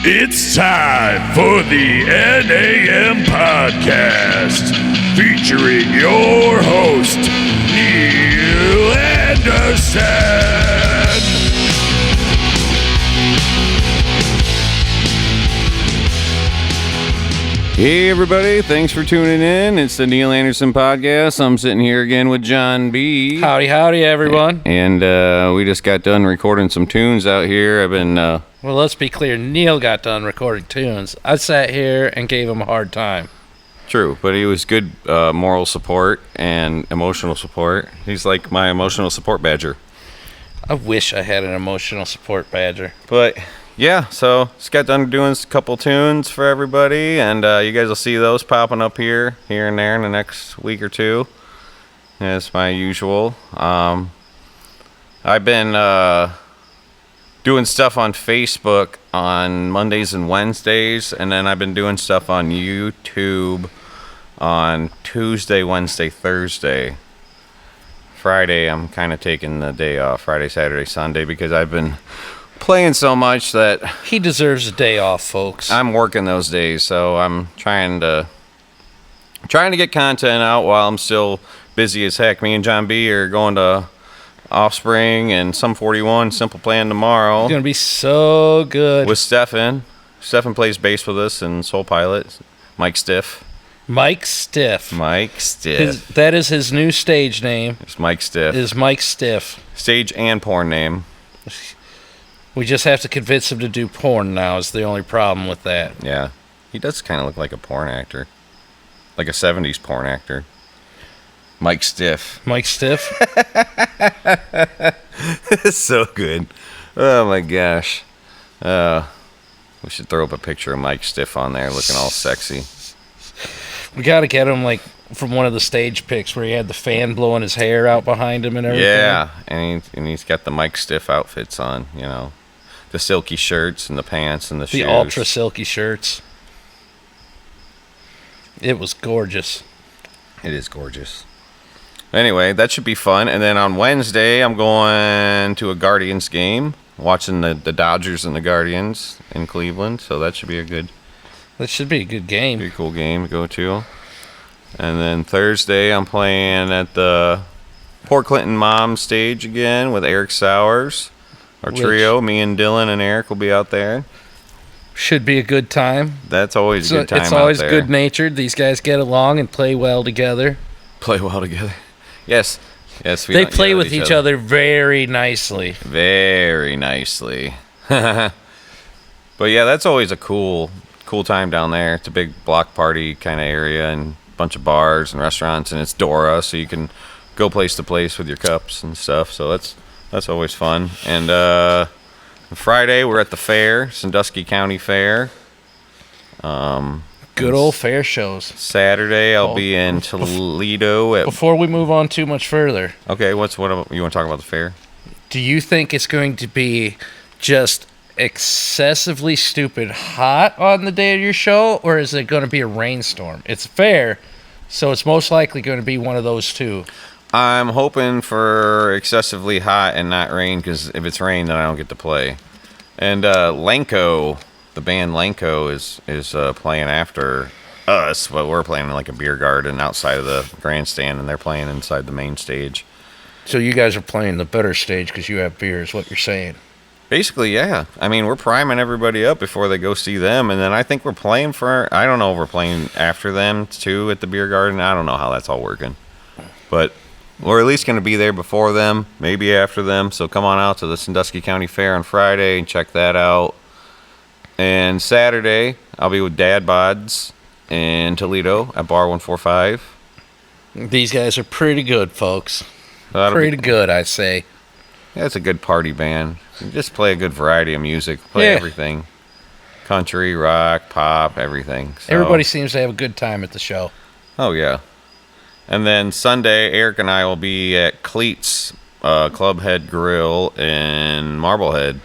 It's time for the N.A.M. podcast, featuring your host, Neil Anderson. Hey everybody, thanks for tuning in. It's the Neil Anderson podcast. I'm sitting here again with John B. Howdy, everyone. And we just got done recording some tunes out here. I've been... Well, let's be clear. Neil got done recording tunes. I sat here and gave him a hard time. True, but he was good moral support and emotional support. He's like my emotional support badger. I wish I had an emotional support badger. But... yeah, so just got done doing a couple tunes for everybody, and you guys will see those popping up here and there in the next week or two, as my usual. I've been doing stuff on Facebook on Mondays and Wednesdays, and then I've been doing stuff on YouTube on Tuesday, Wednesday, Thursday. Friday, I'm kind of taking the day off, Friday, Saturday, Sunday, because I've been... playing so much that he deserves a day off, folks. I'm working those days, so I'm trying to get content out while I'm still busy as heck. Me and John B are going to Offspring and Sum 41 Simple Plan tomorrow. It's gonna be so good with Stefan. Stefan plays bass with us in Soul Pilot. Mike Stiff. Mike Stiff. That is his new stage name. It's Mike Stiff. Is Mike Stiff. Stage and porn name. We just have to convince him to do porn now is the only problem with that. Yeah. He does kind of look like a porn actor. Like a 70s porn actor. Mike Stiff. Mike Stiff? It's so good. Oh, my gosh. We should throw up a picture of Mike Stiff on there looking all sexy. We got to get him, like, from one of the stage pics where he had the fan blowing his hair out behind him and everything. Yeah, and he's got the Mike Stiff outfits on, you know. The silky shirts and the pants and the shoes. The ultra silky shirts. It was gorgeous. It is gorgeous. Anyway, that should be fun. And then on Wednesday, I'm going to a Guardians game, watching the Dodgers and the Guardians in Cleveland. So that should be a good... That should be a good game. Pretty cool game to go to. And then Thursday, I'm playing at the Port Clinton Mom stage again with Eric Sowers. Our trio, me and Dylan and Eric will be out there. Should be a good time. That's always a good time. It's always out there. good-natured. These guys get along and play well together. Yes. They play with each other very nicely. Very nicely. But yeah, that's always a cool time down there. It's a big block party kind of area and a bunch of bars and restaurants, and it's Dora, so you can go place to place with your cups and stuff. So that's always fun. And Friday, we're at the fair, Sandusky County Fair. Good old fair shows. Saturday, I'll be in Toledo. Before we move on too much further. Okay, what you want to talk about the fair? Do you think it's going to be just excessively stupid hot on the day of your show, or is it going to be a rainstorm? It's fair, so it's most likely going to be one of those two. I'm hoping for excessively hot and not rain, because if it's rain, then I don't get to play. And Lenko, the band Lenko, is playing after us, but we're playing in like a beer garden outside of the grandstand, and they're playing inside the main stage. So you guys are playing the better stage because you have beer, is what you're saying. Basically, yeah. I mean, we're priming everybody up before they go see them, and then I think we're playing I don't know if we're playing after them, too, at the beer garden. I don't know how that's all working. But we're at least going to be there before them, maybe after them, so come on out to the Sandusky County Fair on Friday and check that out. And Saturday, I'll be with Dad Bods in Toledo at Bar 145. These guys are pretty good, folks. Pretty good, I say. Yeah, it's a good party band. You just play a good variety of music. Play everything. Country, rock, pop, everything. So. Everybody seems to have a good time at the show. Oh, yeah. And then Sunday, Eric and I will be at Cleats Clubhead Grill in Marblehead.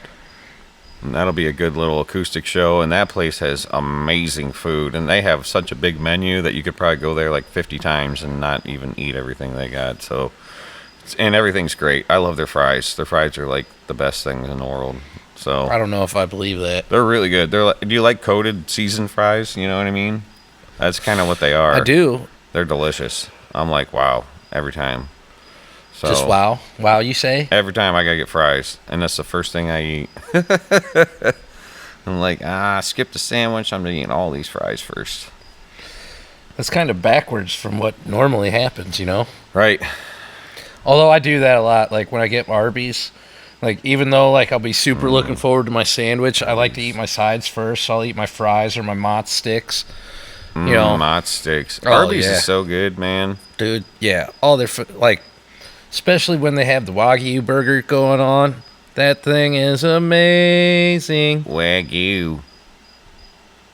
And that'll be a good little acoustic show. And that place has amazing food. And they have such a big menu that you could probably go there like 50 times and not even eat everything they got. So, and everything's great. I love their fries. Their fries are like the best things in the world. So I don't know if I believe that. they're really good. They're do you like coated seasoned fries? You know what I mean? That's kind of what they are. I do. They're delicious. I'm like, wow, every time. So Just wow. Wow, you say? every time I gotta get fries, and that's the first thing I eat. I'm like, skip the sandwich. I'm eating all these fries first. That's kind of backwards from what normally happens, you know? Right. Although I do that a lot. Like when I get Arby's, like even though like I'll be super looking forward to my sandwich, I like to eat my sides first. So I'll eat my fries or my mozz sticks. You know, Mott sticks. Oh, Arby's yeah. is so good, man. dude. Yeah, all their like, especially when they have the Wagyu burger going on. That thing is amazing. Wagyu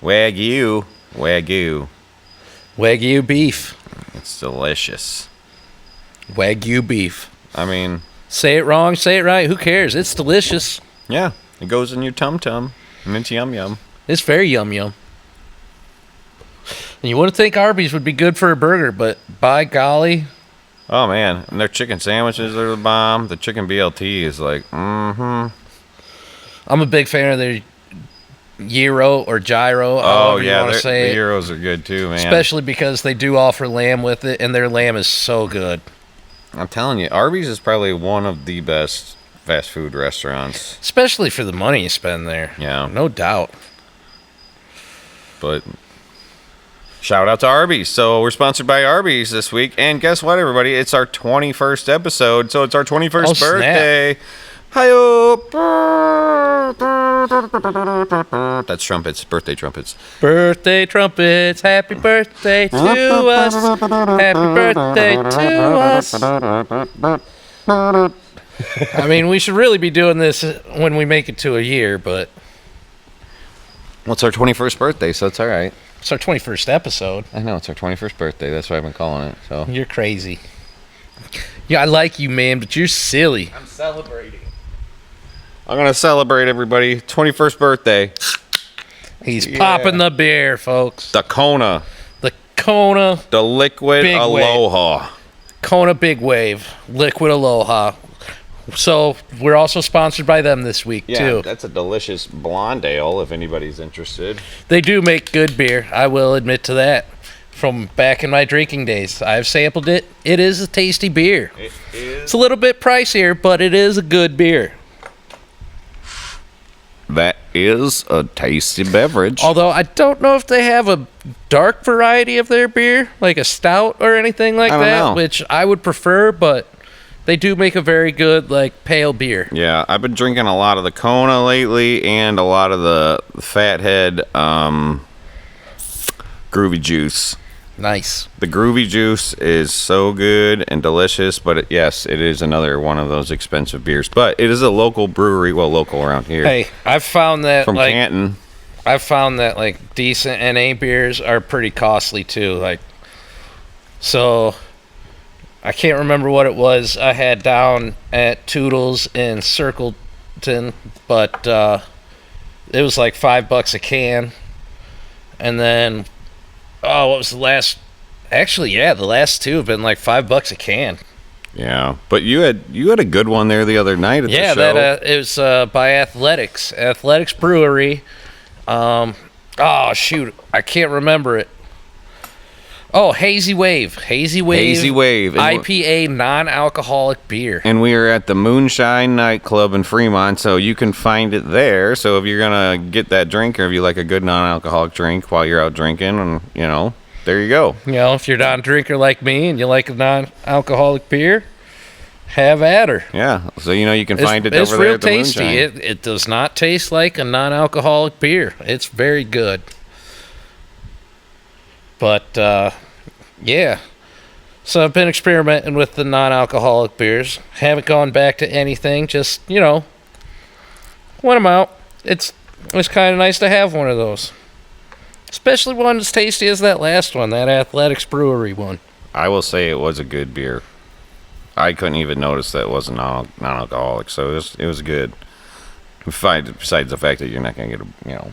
Wagyu beef. It's delicious. Wagyu beef. I mean, Say it wrong, say it right. Who cares? It's delicious. yeah, it goes in your tum tum, and it's yum yum. It's very yum yum. And you wouldn't think Arby's would be good for a burger, but by golly, Oh man, and their chicken sandwiches are the bomb. The chicken BLT is like, I'm a big fan of their gyro or gyro. Oh however you yeah, want to the say it. gyros are good too, man. Especially because they do offer lamb with it, and their lamb is so good. I'm telling you, Arby's is probably one of the best fast food restaurants. Especially for the money you spend there. Yeah. No doubt. But shout out to Arby's. So we're sponsored by Arby's this week, and guess what, everybody? It's our 21st episode, so it's our 21st Oh, snap. birthday. Hi-yo! That's trumpets, birthday trumpets. Birthday trumpets, happy birthday to us. Happy birthday to us. I mean, we should really be doing this when we make it to a year, but Well, it's our 21st birthday, so it's all right. it's our 21st episode. I know, it's our 21st birthday. That's why I've been calling it. So You're crazy. Yeah, I like you, man, but you're silly. I'm celebrating. I'm going to celebrate, everybody. 21st birthday. He's popping the beer, folks. The Kona. The Kona The Liquid Big Aloha. Kona Big Wave Liquid Aloha. So we're also sponsored by them this week too. That's a delicious blonde ale if anybody's interested. They do make good beer. I will admit to that. From back in my drinking days, I've sampled it. It is a tasty beer. It is. It's a little bit pricier, but it is a good beer. That is a tasty beverage. Although I don't know if they have a dark variety of their beer, like a stout or anything like I don't that, know. which I would prefer, but they do make a very good, like, pale beer. Yeah, I've been drinking a lot of the Kona lately and a lot of the Fathead Groovy Juice. Nice. The Groovy Juice is so good and delicious, but yes, it is another one of those expensive beers. But it is a local brewery, well, local around here. Hey, I've found that, from like, Canton. I've found that, like, decent NA beers are pretty costly, too. Like, so I can't remember what it was I had down at Toodles in Circleton, but it was like $5 a can. And then, what was the last? Actually, yeah, the last two have been like $5 a can. Yeah, but you had a good one there the other night at the show. That it was by Athletics Brewery. Shoot, I can't remember it. Oh, Hazy Wave. Hazy Wave. IPA non-alcoholic beer. And we are at the Moonshine Nightclub in Fremont, so you can find it there. So if you're going to get that drink, or if you like a good non-alcoholic drink while you're out drinking, and there you go. You know, if you're not a drinker like me and you like a non-alcoholic beer, have at her. Yeah, so you can find it over there It's real at the tasty. Moonshine. It does not taste like a non-alcoholic beer. It's very good. But, yeah. So I've been experimenting with the non-alcoholic beers. Haven't gone back to anything. Just, when I'm out, it's kind of nice to have one of those. Especially one as tasty as that last one, that Athletics Brewery one. I will say it was a good beer. I couldn't even notice that it wasn't non-alcoholic, so it was good. Besides the fact that you're not going to get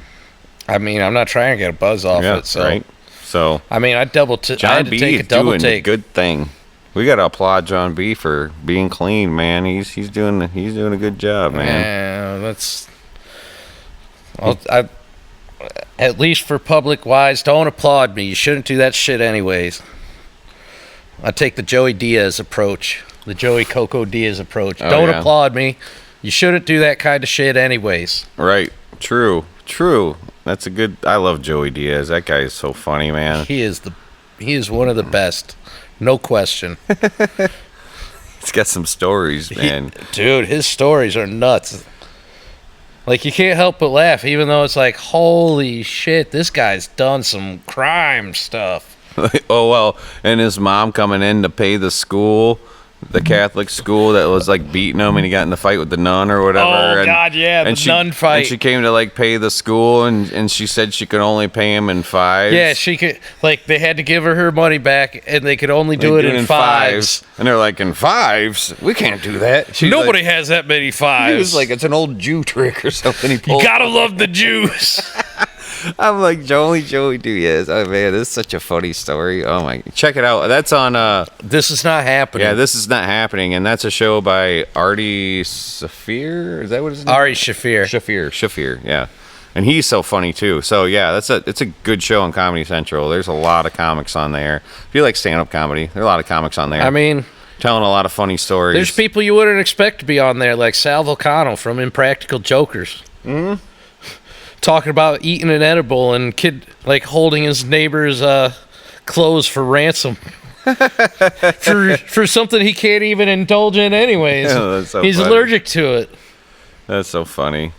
I mean, I'm not trying to get a buzz off it, so. Right. So I mean, I had John to B take is a double doing take. a good thing. We got to applaud John B for being clean, man. He's doing a good job, man. Yeah, At least for public wise, don't applaud me. You shouldn't do that shit anyways. I take the Joey Diaz approach, the Joey Coco Diaz approach. Oh, Don't yeah. applaud me. You shouldn't do that kind of shit anyways. Right. True. That's a good. I love Joey Diaz. That guy is so funny, man. He is one of the best, no question. He's got some stories, man. Dude, his stories are nuts. Like, you can't help but laugh, even though it's like, holy shit, this guy's done some crime stuff. Oh, well, and his mom coming in to pay the school, the Catholic school that was like beating him, and he got in the fight with the nun or whatever. Oh, and, God, yeah, the nun fight. And she came to like pay the school, and she said she could only pay him in fives. Yeah, she could, like, they had to give her money back, and they could only do it in fives. And they're like, in fives? We can't do that. She's Nobody like, has that many fives. he was like, it's an old Jew trick or something. He you pulled. gotta love the Jews. I'm like, Joey Diaz. Oh, man, this is such a funny story. Oh, my. Check it out. That's on... This is not happening. Yeah, this is not happening, and that's a show by Artie Shafir. Is that what his name? Ari Shafir. Shafir. Yeah, and he's so funny too. So yeah, it's a good show on Comedy Central. There's a lot of comics on there. If you like stand-up comedy, there are a lot of comics on there. I mean, telling a lot of funny stories. there's people you wouldn't expect to be on there, like Sal Volcano from Impractical Jokers. Mm-hmm. Talking about eating an edible and kid like holding his neighbor's clothes for ransom. for something he can't even indulge in anyways. Yeah, that's so He's funny. allergic to it. That's so funny.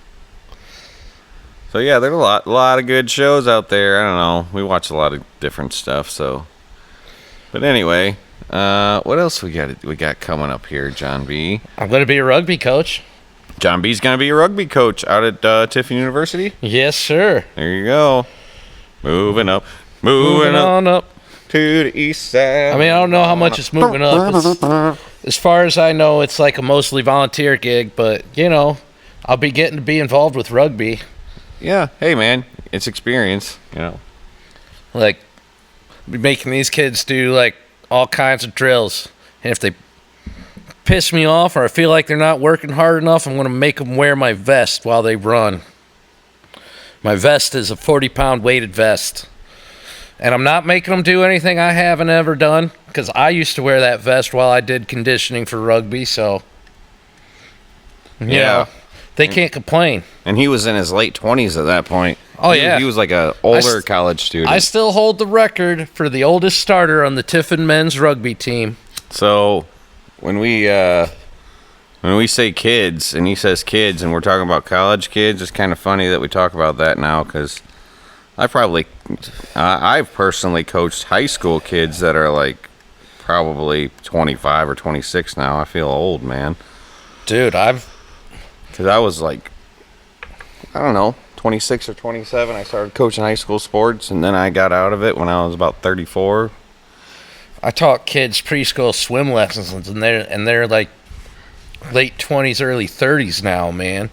So yeah, there's a lot of good shows out there. I don't know. We watch a lot of different stuff. So, but anyway, what else we got coming up here, John B? I'm going to be a rugby coach. John B's gonna be a rugby coach out at Tiffin University. Yes, sir. There you go. Moving on up. to the east side. I mean, I don't know how much it's moving up. As far as I know, it's like a mostly volunteer gig, but, you know, I'll be getting to be involved with rugby. Yeah. Hey, man, it's experience, you know. Like, be making these kids do, like, all kinds of drills. And if they piss me off or I feel like they're not working hard enough, I'm going to make them wear my vest while they run. My vest is a 40-pound weighted vest. And I'm not making them do anything I haven't ever done, because I used to wear that vest while I did conditioning for rugby, so, you know, they can't complain. And he was in his late 20s at that point. Oh, yeah. He was like a older college student. I still hold the record for the oldest starter on the Tiffin men's rugby team. So when we say kids, and he says kids, and we're talking about college kids, it's kind of funny that we talk about that now, because I've personally coached high school kids that are like probably 25 or 26 now. I feel old, man. Dude, Because I was like, I don't know, 26 or 27. I started coaching high school sports, and then I got out of it when I was about 34. I taught kids preschool swim lessons, and they're like late 20s, early 30s now, man.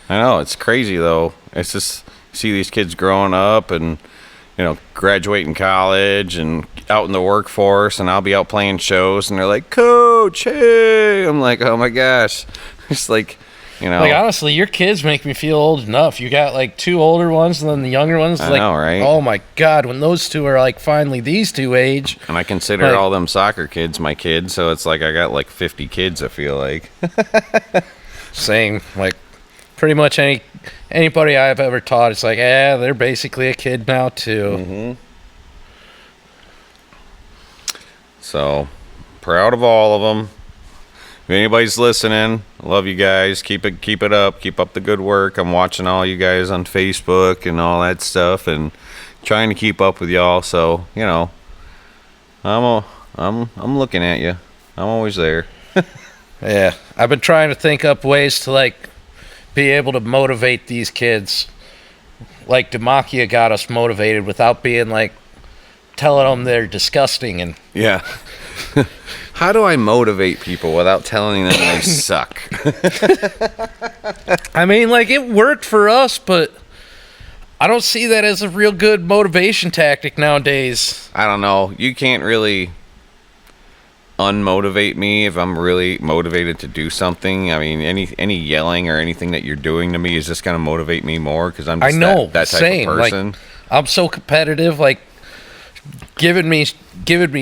I know, it's crazy though. It's just see these kids growing up and, you know, graduating college and out in the workforce, and I'll be out playing shows, and they're like, "Coach, hey!" I'm like, "Oh my gosh!" It's like, you know, Like, honestly, your kids make me feel old enough. You got like two older ones, and then the younger ones. I like, know, right? Oh my God, when those two are like finally these two age. and I consider like- all them soccer kids my kids, so it's like I got like 50 kids. I feel like. Same, like pretty much anybody I've ever taught, it's like, they're basically a kid now too. Mm-hmm. So proud of all of them. If anybody's listening, I love you guys. Keep it up. Keep up the good work. I'm watching all you guys on Facebook and all that stuff, and trying to keep up with y'all. So, you know, I'm looking at you. I'm always there. Yeah, I've been trying to think up ways to like be able to motivate these kids. Like Demakia got us motivated without being like telling them they're disgusting and Yeah. How do I motivate people without telling them they suck? I mean, like, it worked for us, but I don't see that as a real good motivation tactic nowadays. I don't know. You can't really. unmotivate me if I'm really motivated to do something. I mean, any yelling or anything that you're doing to me is just gonna motivate me more because I'm just that type same. of person. Like, I'm so competitive. Like, giving me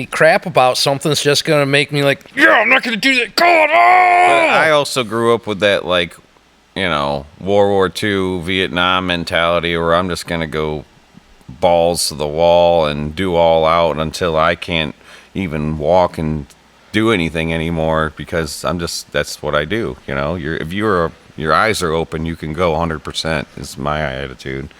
crap about something's just gonna make me like, yeah, I'm not gonna do that. God, I also grew up with that, like, World War II, Vietnam mentality where I'm just gonna go balls to the wall and do all out until I can't even walk and do anything anymore because that's what I do. If your eyes are open, you can go 100% is my attitude,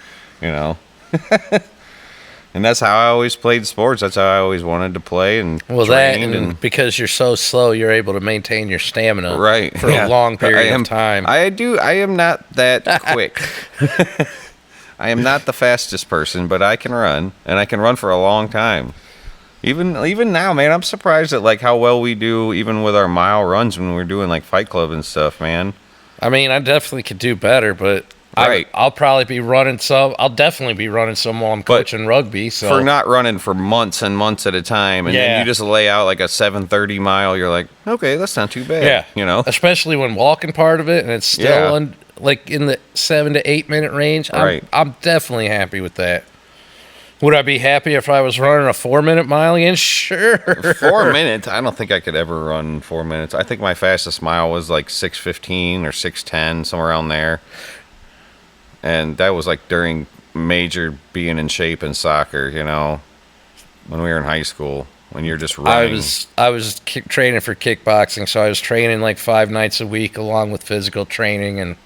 And that's how I always played sports. That's how I always wanted to play and trained. And because you're so slow, you're able to maintain your stamina right for a long period of time. I am not that quick. I am not the fastest person, but I can run, and I can run for a long time. Even now, man, I'm surprised at like how well we do even with our mile runs when we're doing like Fight Club and stuff, man. I mean, I definitely could do better, but right. I'll probably be running some. I'll definitely be running some while I'm coaching rugby. So for not running for months and months at a time, and then you just lay out like a 7:30 mile, you're like, okay, that's not too bad. Yeah, especially when walking part of it, and it's still like in the 7 to 8 minute range. I'm definitely happy with that. Would I be happy if I was running a 4-minute mile again? Sure. 4 minutes? I don't think I could ever run 4 minutes. I think my fastest mile was like 6:15 or 6:10, somewhere around there. And that was like during major being in shape in soccer, when we were in high school, when you're just running. I was training for kickboxing, so I was training like 5 nights a week along with physical training. And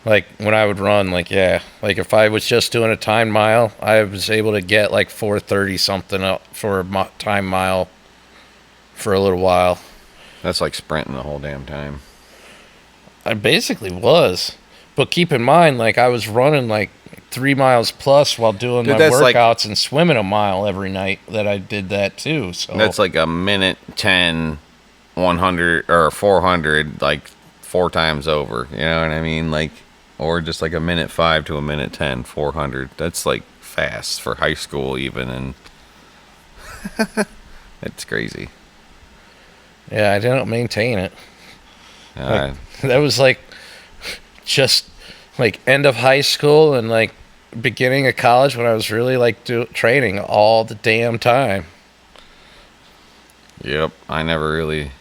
like when I would run, like if I was just doing a time mile, I was able to get like 4:30 something up for a time mile for a little while. That's like sprinting the whole damn time. I basically was. But keep in mind, like, I was running like 3 miles plus while doing my workouts and swimming a mile every night that I did that too. So that's like a minute 10, 100 or 400, like 4 times over. You know what I mean? Like, or just like a minute 5 to a minute 10, 400. That's like fast for high school even, and it's crazy. Yeah, I didn't maintain it. That was like just like end of high school and like beginning of college when I was really like training all the damn time. Yep, I never really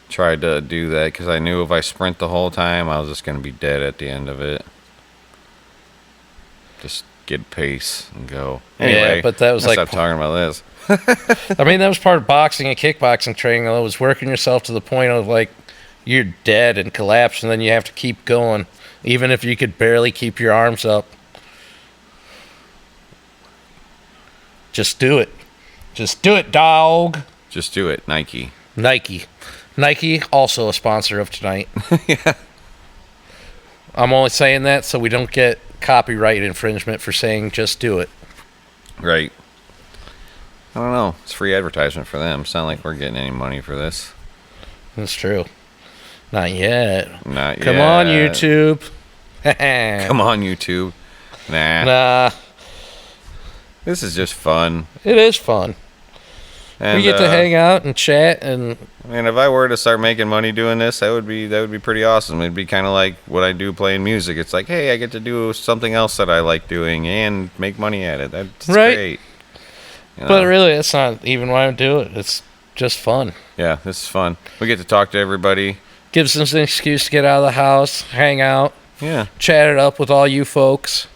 tried to do that because I knew if I sprint the whole time, I was just going to be dead at the end of it. Just get pace and go. Anyway, but that was like stop talking about this. I mean, that was part of boxing and kickboxing training. Though, was working yourself to the point of like you're dead and collapse, and then you have to keep going, even if you could barely keep your arms up. Just do it. Just do it, dog. Just do it, Nike. Nike, also a sponsor of tonight. Yeah. I'm only saying that so we don't get copyright infringement for saying just do it. Right. I don't know. It's free advertisement for them. It's not like we're getting any money for this. That's true. Not yet. Come on, YouTube. Come on, YouTube. Nah. This is just fun. It is fun. And, we get to hang out and chat, and if I were to start making money doing this, that would be pretty awesome. It'd be kind of like what I do playing music. It's like, hey, I get to do something else that I like doing and make money at it. That's great. But really, that's not even why I do it. It's just fun. Yeah, this is fun. We get to talk to everybody. Gives us an excuse to get out of the house, hang out, chat it up with all you folks.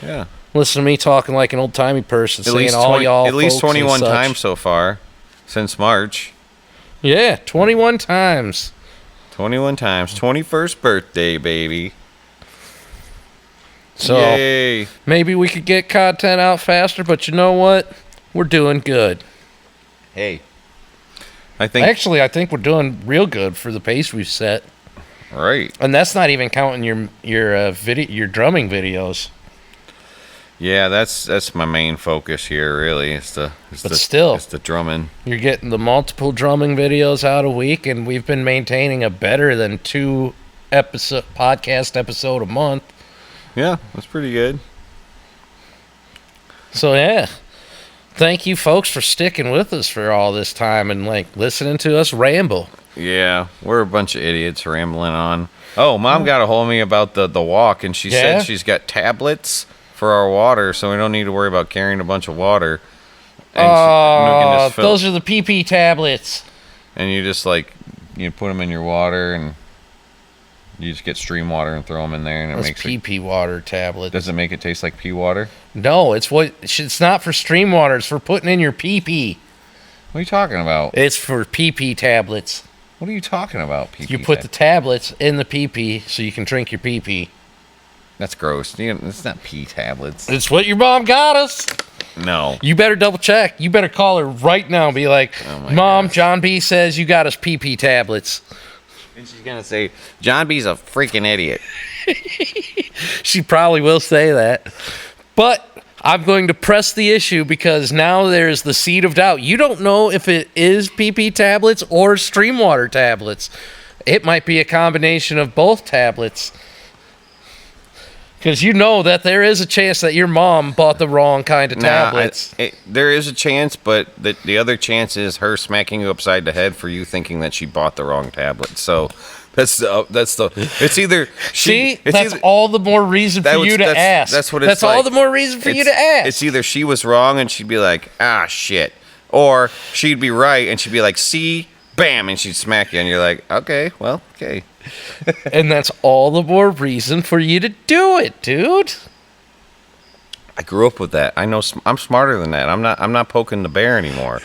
Yeah. Listen to me talking like an old-timey person, saying all y'all at least 21 times so far since March. Yeah, 21 times. 21 times. 21st birthday, baby. So yay. Maybe we could get content out faster, but you know what? We're doing good. Hey. I think we're doing real good for the pace we've set. Right. And that's not even counting your drumming videos. Yeah, that's my main focus here. Really, it's the drumming. You're getting the multiple drumming videos out a week, and we've been maintaining a better than 2 podcast episode a month. Yeah, that's pretty good. So yeah, thank you folks for sticking with us for all this time and listening to us ramble. Yeah, we're a bunch of idiots rambling on. Oh, Mom got a hold of me about the walk, and she said she's got tablets for our water, so we don't need to worry about carrying a bunch of water. And those are the PP tablets. And you just you put them in your water, and you just get stream water and throw them in there, and it makes PP water tablets. Does it make it taste like pee water? No, it's not for stream water. It's for putting in your PP. What are you talking about? It's for PP tablets. What are you talking about, PP? You put the tablets in the PP so you can drink your PP. That's gross. It's not pee tablets. It's what your mom got us. No. You better double check. You better call her right now and be like, Mom, John B says you got us PP tablets. And she's going to say, John B's a freaking idiot. She probably will say that. But I'm going to press the issue because now there's the seed of doubt. You don't know if it is PP tablets or stream water tablets. It might be a combination of both tablets. Because you know that there is a chance that your mom bought the wrong kind of tablets. There is a chance, but the other chance is her smacking you upside the head for you thinking that she bought the wrong tablet. So that's it's either all the more reason for you to ask. That's what it's all the more reason for you to ask. It's either she was wrong and she'd be like, ah, shit, or she'd be right and she'd be like, see, bam, and she'd smack you, and you're like, okay, well, okay. And that's all the more reason for you to do it, dude. I grew up with that. I know I'm smarter than that. I'm not poking the bear anymore.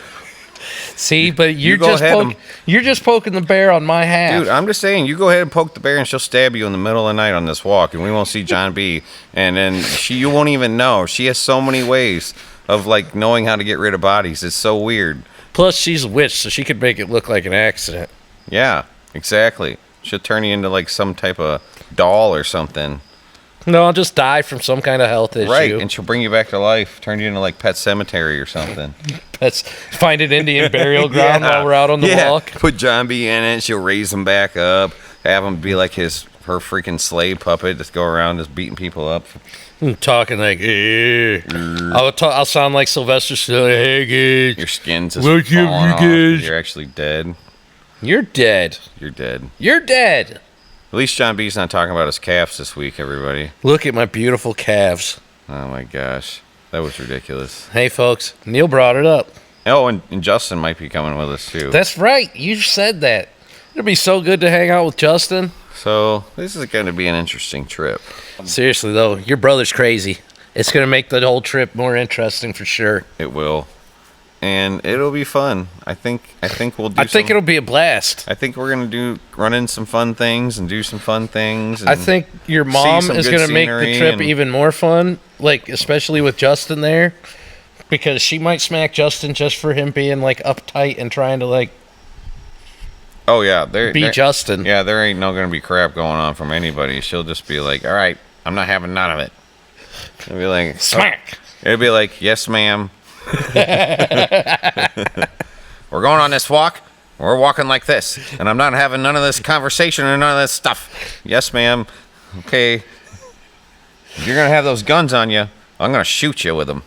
See, but you're just poking the bear on my half. Dude, I'm just saying, you go ahead and poke the bear and she'll stab you in the middle of the night on this walk, and we won't see John B. And then you won't even know. She has so many ways of knowing how to get rid of bodies. It's so weird. Plus, she's a witch, so she could make it look like an accident. Yeah, exactly. She'll turn you into some type of doll or something. No, I'll just die from some kind of health issue. Right, and she'll bring you back to life, turn you into Pet Cemetery or something. Find an Indian burial ground while we're out on the walk. Put John B in it, she'll raise him back up, have him be like her freaking slave puppet, just go around just beating people up. I'm talking like, I'll sound like Sylvester Stallone. Hey, kids. Your skin's just falling off. You're actually dead. You're dead. You're dead. You're dead. At least John B's not talking about his calves this week, everybody. Look at my beautiful calves. Oh, my gosh. That was ridiculous. Hey, folks. Neil brought it up. Oh, and Justin might be coming with us, too. That's right. You said that. It'll be so good to hang out with Justin. So, this is going to be an interesting trip. Seriously, though, your brother's crazy. It's going to make the whole trip more interesting for sure. It will. And it'll be fun. I think we'll do. I think it'll be a blast. I think we're gonna run in some fun things and do some fun things. I think your mom is gonna make the trip even more fun, especially with Justin there, because she might smack Justin just for him being uptight and trying to Oh yeah, be Justin. Yeah, there ain't no gonna be crap going on from anybody. She'll just be like, "All right, I'm not having none of it." It'll be like smack. It'll be like, "Yes, ma'am." We're going on this walk. We're walking like this, and I'm not having none of this conversation or none of this stuff. Yes, ma'am. Okay. If you're gonna have those guns on you, I'm gonna shoot you with them.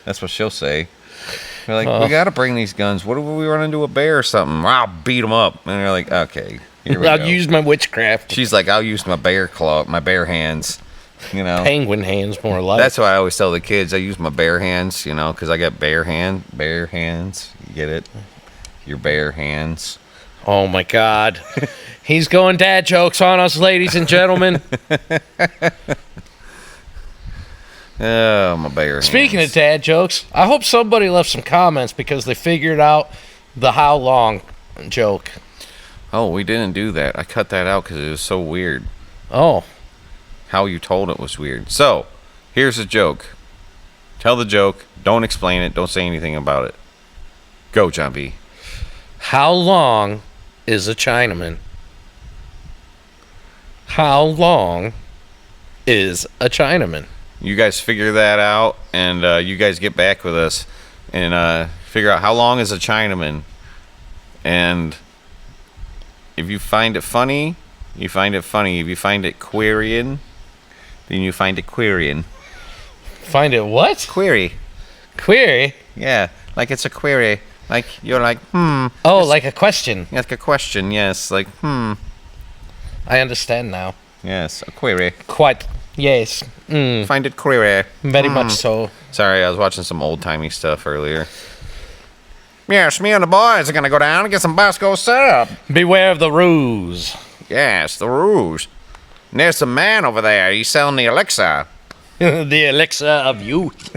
That's what she'll say. They're like, we gotta bring these guns. What if we run into a bear or something? I'll beat them up. And they're like, okay. Here we I'll go. use my witchcraft. She's like, I'll use my bear claw, my bear hands. Penguin hands, more like. That's why I always tell the kids I use my bare hands, because I got bare hands. You get it? Your bare hands. Oh my God. He's going dad jokes on us, ladies and gentlemen. Oh, my bare hands. Speaking of dad jokes, I hope somebody left some comments because they figured out the how long joke. Oh, we didn't do that. I cut that out because it was so weird. Oh. How you told it was weird. So, here's a joke. Tell the joke. Don't explain it. Don't say anything about it. Go, John B. How long is a Chinaman? How long is a Chinaman? You guys figure that out, and you guys get back with us and figure out how long is a Chinaman. And if you find it funny, you find it funny. If you find it querying, then you find it querying. Find it what? Query. Query? Yeah, like it's a query. Like you're like, Oh, like a question. Like a question, yes. Like, I understand now. Yes, a query. Quite. Yes. Find it query. Very much so. Sorry, I was watching some old-timey stuff earlier. Yes, me and the boys are gonna go down and get some Bosco syrup. Beware of the ruse. Yes, the rouge. And there's a man over there. He's selling the elixir. The elixir of youth.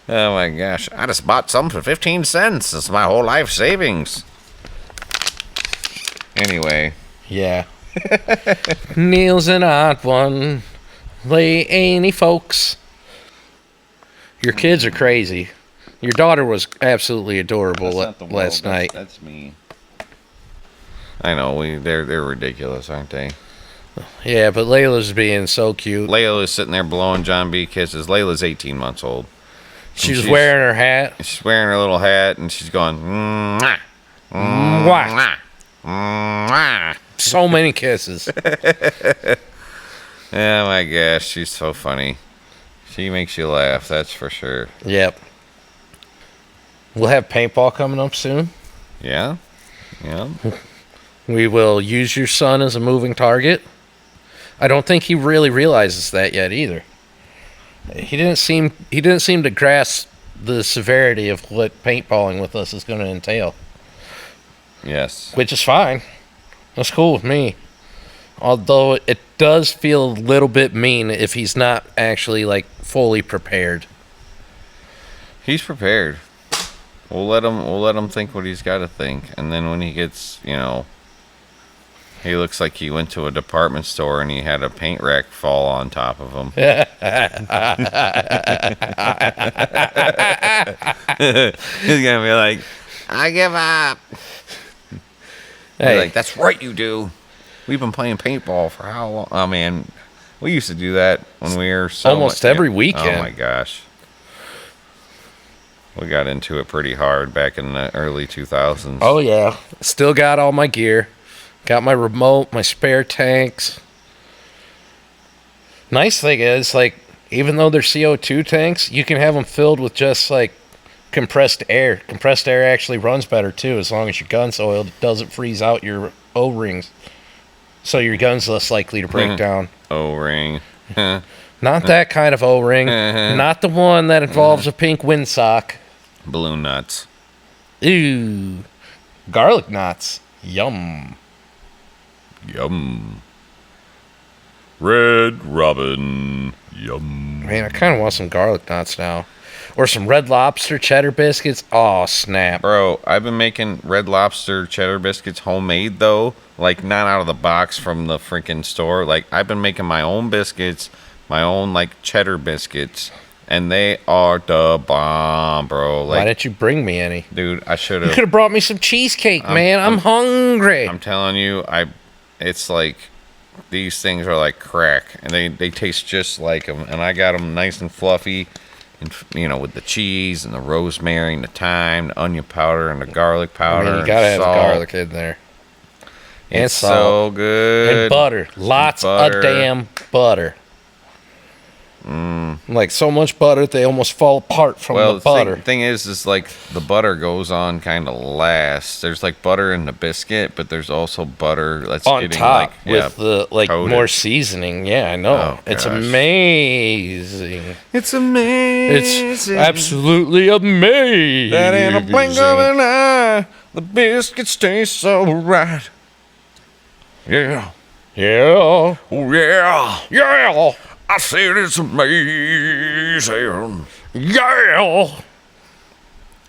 Oh my gosh. I just bought some for 15 cents. It's my whole life savings. Anyway. Yeah. Neil's an odd one. They ain't he, folks. Your kids are crazy. Your daughter was absolutely adorable last night. That's me. I know. They're ridiculous, aren't they? Yeah, but Layla's being so cute. Layla is sitting there blowing John B. kisses. Layla's 18 months old. She's wearing her hat. She's wearing her little hat, and she's going, mwah, Mwah. mwah. So many kisses. Oh my gosh, she's so funny. She makes you laugh, that's for sure. Yep. We'll have paintball coming up soon. Yeah? Yeah. We will use your son as a moving target. I don't think he really realizes that yet either. He didn't seem to grasp the severity of what paintballing with us is going to entail. Yes. Which is fine. That's cool with me. Although it does feel a little bit mean if he's not actually like fully prepared. He's prepared. We'll let him think what he's got to think, and then when he gets, he looks like he went to a department store and he had a paint rack fall on top of him. He's gonna be like, I give up. Hey, Like, that's right, you do. We've been playing paintball for how long? Oh man, we used to do that when we were almost every weekend. Oh my gosh. We got into it pretty hard back in the early 2000s. Oh, yeah. Still got all my gear. Got my remote, my spare tanks. Nice thing is, even though they're CO2 tanks, you can have them filled with just, compressed air. Compressed air actually runs better, too, as long as your gun's oiled. It doesn't freeze out your O-rings. So your gun's less likely to break down. O-ring. Not that kind of O-ring. Not the one that involves a pink windsock. Balloon nuts. Ooh. Garlic knots. Yum. Yum. Red Robin. Yum. Man, I kind of want some garlic knots now. Or some Red Lobster cheddar biscuits. Oh, snap. Bro, I've been making Red Lobster cheddar biscuits homemade, though. Not out of the box from the freaking store. I've been making my own biscuits, my own, cheddar biscuits. And they are the bomb, bro. Why didn't you bring me any? Dude, I should You have. could have brought me some cheesecake, man. I'm hungry. I'm telling you, it's these things are like crack, and they taste just like them. And I got them nice and fluffy, and with the cheese and the rosemary and the thyme, the onion powder and the garlic powder. You gotta have salt. garlic in there. And It's salt. so good. And butter. Lots of damn butter. So much butter they almost fall apart from the butter. Thing is the butter goes on kind of last. There's butter in the biscuit, but there's also butter that's on getting top with the coated. more seasoning. Yeah, I know. Oh, it's gosh. amazing. It's amazing. It's absolutely amazing. That in a blink of an eye, the biscuits taste so right. Yeah. Yeah. Oh yeah. Yeah. I said it's amazing. Yeah.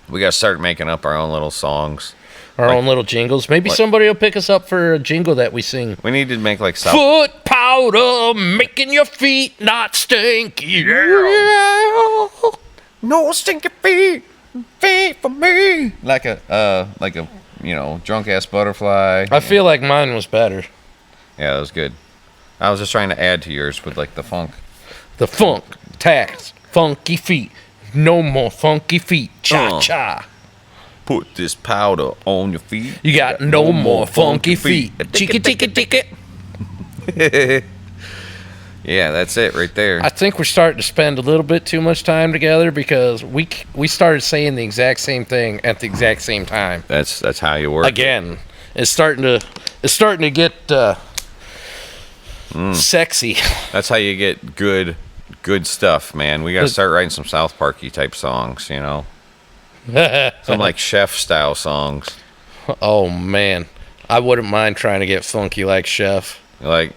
We gotta start making up our own little songs. Our own little jingles. Maybe somebody will pick us up for a jingle that we sing. We need to make South. Foot powder, making your feet not stinky. Yeah. No stinky feet for me. Like a drunk ass butterfly. I feel like mine was better. Yeah, that was good. I was just trying to add to yours with the funk. The funk, tax, funky feet. No more funky feet. Cha cha. Put this powder on your feet. You got no more funky feet. Chicka chicka chicka. Yeah, that's it right there. I think we're starting to spend a little bit too much time together because we started saying the exact same thing at the exact same time. That's how you work. Again, it's starting to get sexy. That's how you get good stuff, man. We got to start writing some South Parky type songs, you know. Some like chef style songs. Oh man, I wouldn't mind trying to get funky like Chef. Like,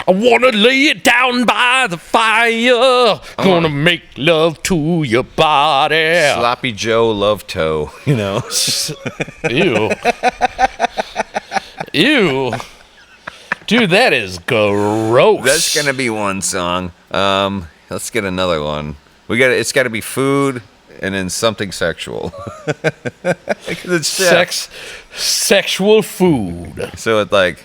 I wanna lay it down by the fire. Gonna make love to your body. Sloppy Joe Love Toe, you know. Ew. Ew. Dude, that is gross. That's gonna be one song. Let's get another one. It's gotta be food and then something sexual. It's Sexual food. So it's like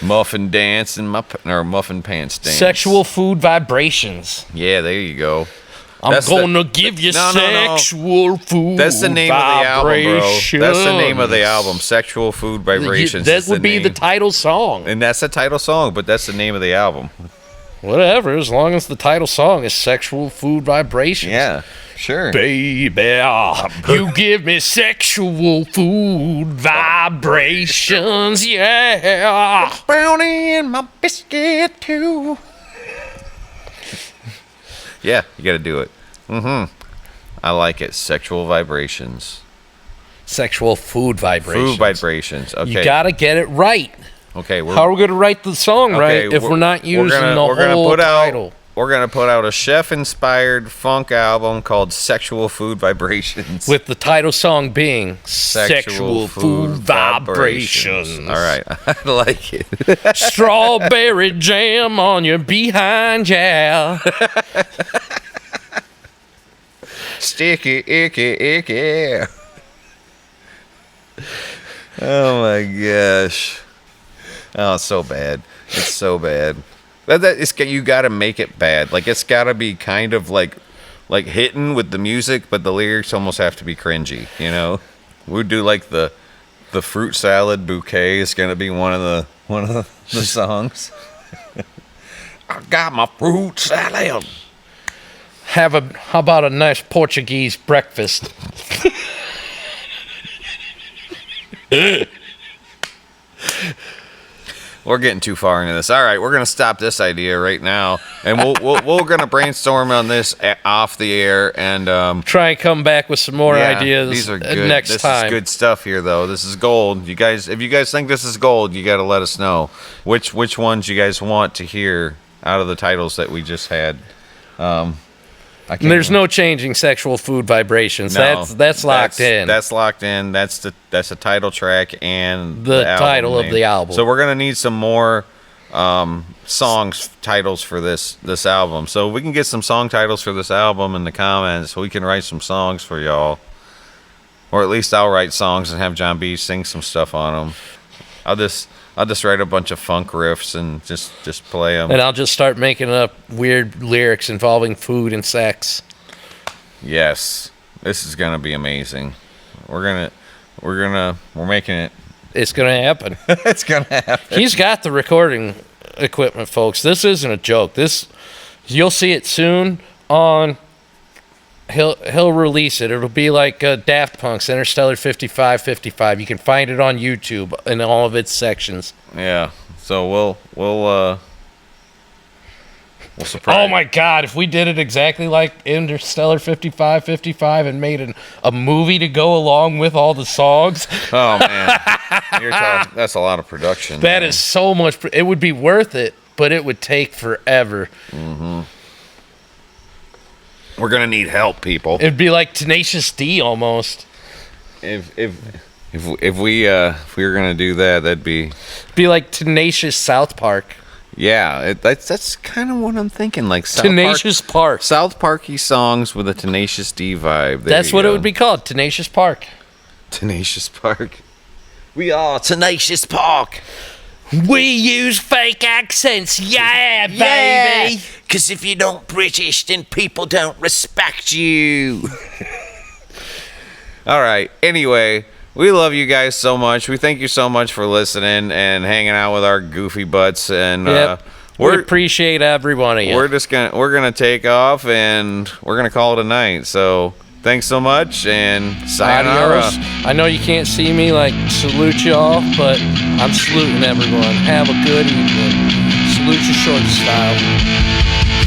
muffin dance and muffin pants dance. Sexual food vibrations. Yeah, there you go. I'm gonna give you sexual food. That's the name of the album, bro. That's the name of the album. Sexual Food Vibrations. That would be the title song. And that's the title song, but that's the name of the album. Whatever, as long as the title song is Sexual Food Vibrations. Yeah, sure. Baby, you give me sexual food vibrations, yeah. Brownie in my biscuit, too. Yeah, you got to do it. I like it. Sexual vibrations. Sexual food vibrations. Food vibrations. Okay. You got to get it right. Okay. How are we going to write the song right if we're not using the whole title? We're going to put out a chef-inspired funk album called Sexual Food Vibrations. With the title song being Sexual Food Vibrations. All right. I like it. Strawberry jam on your behind, yeah. Sticky, icky, icky. Oh, my gosh. Oh, it's so bad. It's so bad. You got to make it bad. Like, it's got to be kind of like hitting with the music, but the lyrics almost have to be cringy, you know? We'd do like the fruit salad bouquet is going to be one of the songs. I got my fruit salad. How about a nice Portuguese breakfast? We're getting too far into this. All right, we're gonna stop this idea right now, and we're gonna brainstorm on this off the air and try and come back with some more ideas. These are good. Next time. This is good stuff here, though. This is gold. You guys, if you guys think this is gold, you got to let us know which ones you guys want to hear out of the titles that we just had. There's no changing Sexual Food Vibrations. No, that's locked in. That's locked in. That's the title track and the title of the album. So we're gonna need some more songs titles for this album. So we can get some song titles for this album in the comments. We can write some songs for y'all, or at least I'll write songs and have John B sing some stuff on them. I'll just write a bunch of funk riffs and just play them. And I'll just start making up weird lyrics involving food and sex. Yes, this is gonna be amazing. We're making it. It's gonna happen. It's gonna happen. He's got the recording equipment, folks. This isn't a joke. You'll see it soon on. He'll release it. It'll be like Daft Punk's Interstellar 5555. You can find it on YouTube in all of its sections. Yeah. So we'll surprise. Oh my God! If we did it exactly like Interstellar 5555 and made a movie to go along with all the songs. Oh man, that's a lot of production. That is so much. It would be worth it, but it would take forever. Mm-hmm. We're gonna need help, people. It'd be like Tenacious D almost. If we were gonna do that, that'd be like Tenacious South Park. Yeah, that's kind of what I'm thinking. Like Tenacious Park. South Parky songs with a Tenacious D vibe. That's what it would be called. Tenacious Park. Tenacious Park. We are Tenacious Park. We use fake accents, yeah, baby. Because if you don't British, then people don't respect you. All right. Anyway, we love you guys so much. We thank you so much for listening and hanging out with our goofy butts. And we appreciate every one of you. we're gonna take off and we're gonna call it a night. So thanks so much and sayonara. Adios. I know you can't see me salute y'all, but I'm saluting everyone. Have a good evening. Salute your short style.